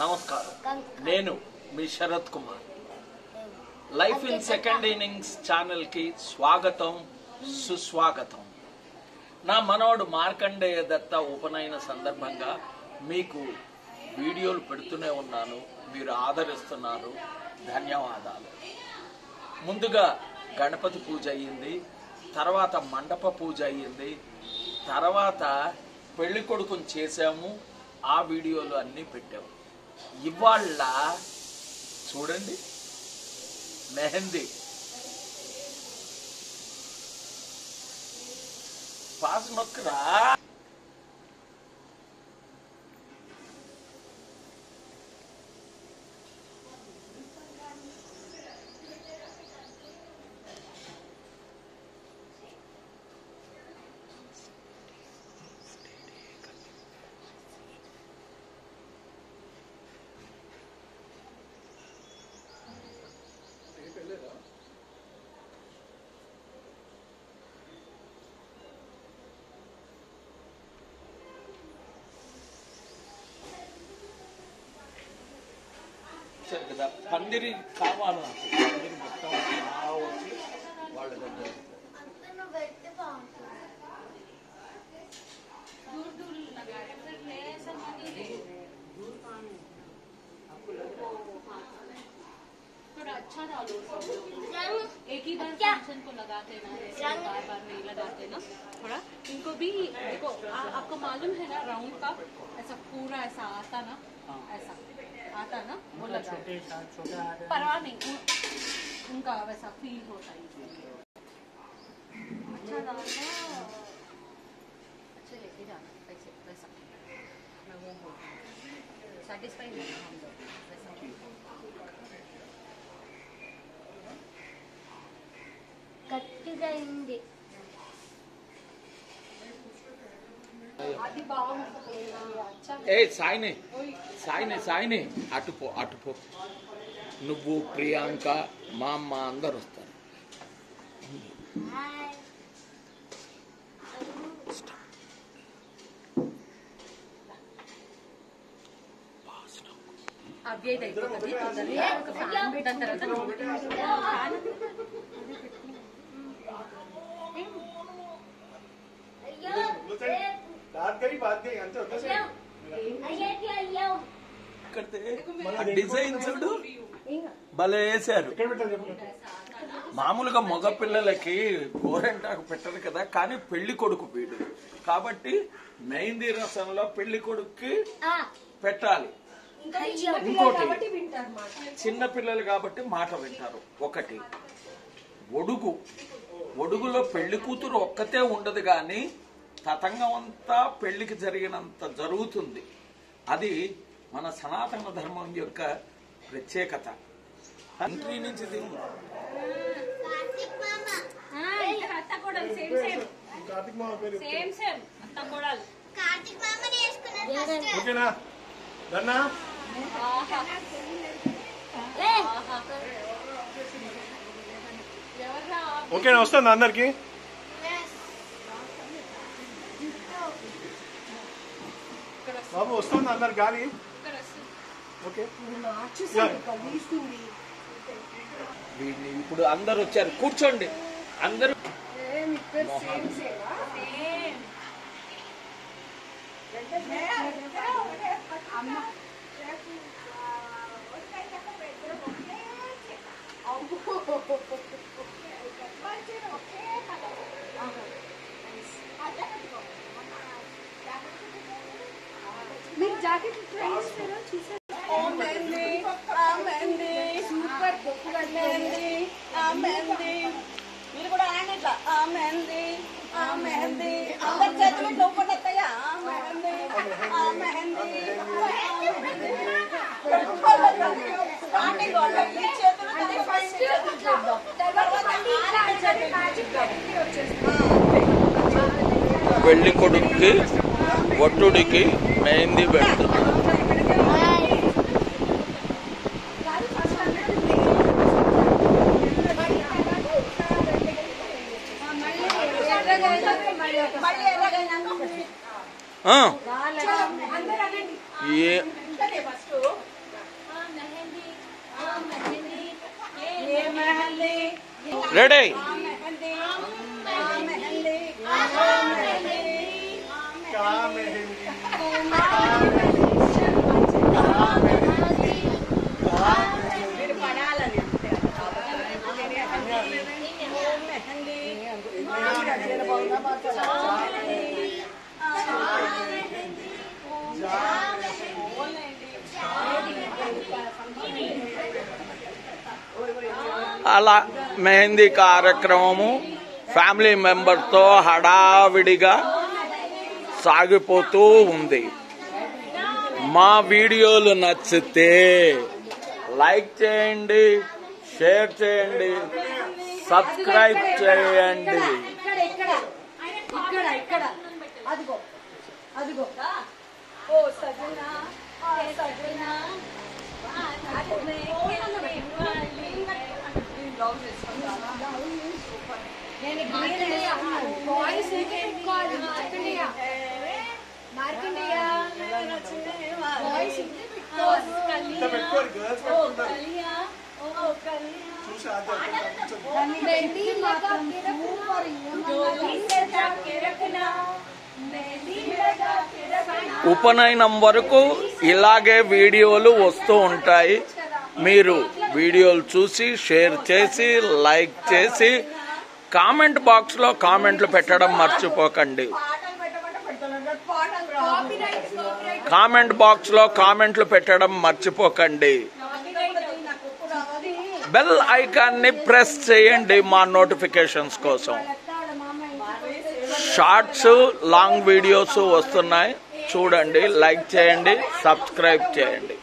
నమస్కారం, నేను మీ Sarath Kumar. Life in second innings channel కి స్వాగతం, సుస్వాగతం. నా మనవడు మార్కండేయ దత్త ఉపనయన సందర్భంగా మీకు వీడియోలు పెడుతూనే ఉన్నాను. మీరు ఆదరిస్తున్నారు, ధన్యవాదాలు. ముందుగా గణపతి పూజ అయ్యింది, తర్వాత మండప పూజ అయ్యింది, తర్వాత పెళ్లి కొడుకుని చేసాము. ఆ వీడియోలు అన్నీ పెట్టాము. ఇవాళ చూడండి, మెహందీ. పాస్ నొక్కరా. కదా పందిరి కావాలి నాకు. పందిరి మొత్తం వచ్చి వాళ్ళ దగ్గర अच्छा डालो, एक ही बार फंक्शन को लगाते ना, बार बार नहीं लगाते ना. थोड़ा इनको भी देखो, आपको मालूम है ना राउंड का ऐसा पूरा ऐसा आता ना, ऐसा आता ना, वो लगा परवाह नहीं, उनका वैसा फील होता है. अच्छा डालना, अच्छे लेके जाना पैसे, वैसा मैं वो बोलती सेटिस्फाई नहीं हम लोग वैसा. గట్టిగా అయింది. ఏ సాయిని సాయిని సాయిని అటుపో అటుపో. నువ్వు, ప్రియాంక, మా అమ్మ అందరు వస్తారు. అవి దగ్గర దాని తర్వాత డిజైన్ చూడు, భలే వేశారు. మామూలుగా మగ పిల్లలకి గోరెంటాకు పెట్టరు కదా, కానీ పెళ్లి కొడుకు వీడు కాబట్టి మెహందీ రసంలో పెళ్లి కొడుకుకి పెట్టాలి. ఇంకోటి, చిన్న పిల్లలు కాబట్టి మాట వింటారు. ఒకటి, ఒడుగులో పెళ్లి కూతురు ఒక్కతే ఉండదు కానీ తతంగం అంతా పెళ్లికి జరిగినంత జరుగుతుంది. అది మన సనాతన ధర్మం యొక్క ప్రత్యేకత. కంట్రీ నుంచి ఓకేనా? వస్తుందా అందరికి? బాబు వస్తుందా అందరు గాలి? ఓకే, ఇప్పుడు అందరు వచ్చారు, కూర్చోండి అందరూ. మీరు జాకెట్ ట్రై చేస్తారా? చూసారా? సూపర్ గొప్పగా మీరు కూడా ఆనండి ఇట్లా. ఆ మెహందీ, ఆ మెహందీ అందరి చేతులు లోపల వస్తాయా? ఆ మెహందీ, ఆ మెహందీ స్టార్టింగ్ ఈ చేతులు పెళ్లి కొడుక్కి ఒట్టుడికి మెహందీ పెడుతున్నారు. రెడీ మీరు పడాలని అలా మెహందీ కార్యక్రమము ఫ్యామిలీ మెంబర్తో హడావిడిగా సాగిపోతూ ఉంది. మా వీడియోలు నచ్చితే లైక్ చేయండి, షేర్ చేయండి, సబ్స్క్రైబ్ చేయండి. అదిగో అదిగో ఓ సజనా సజనా ఉపనయనం వరకు ఇలాగే వీడియోలు వస్తూ ఉంటాయి. మీరు వీడియోలు చూసి షేర్ చేసి లైక్ చేసి కామెంట్ బాక్స్ లో కామెంట్లు పెట్టడం మర్చిపోకండి. కామెంట్ బాక్స్ లో కామెంట్లు పెట్టడం మర్చిపోకండి. బెల్ ఐకాన్ ని ప్రెస్ చేయండి మా నోటిఫికేషన్స్ కోసం. షార్ట్స్ లాంగ్ వీడియోస్ వస్తున్నాయి, చూడండి, లైక్ చేయండి, సబ్స్క్రైబ్ చేయండి.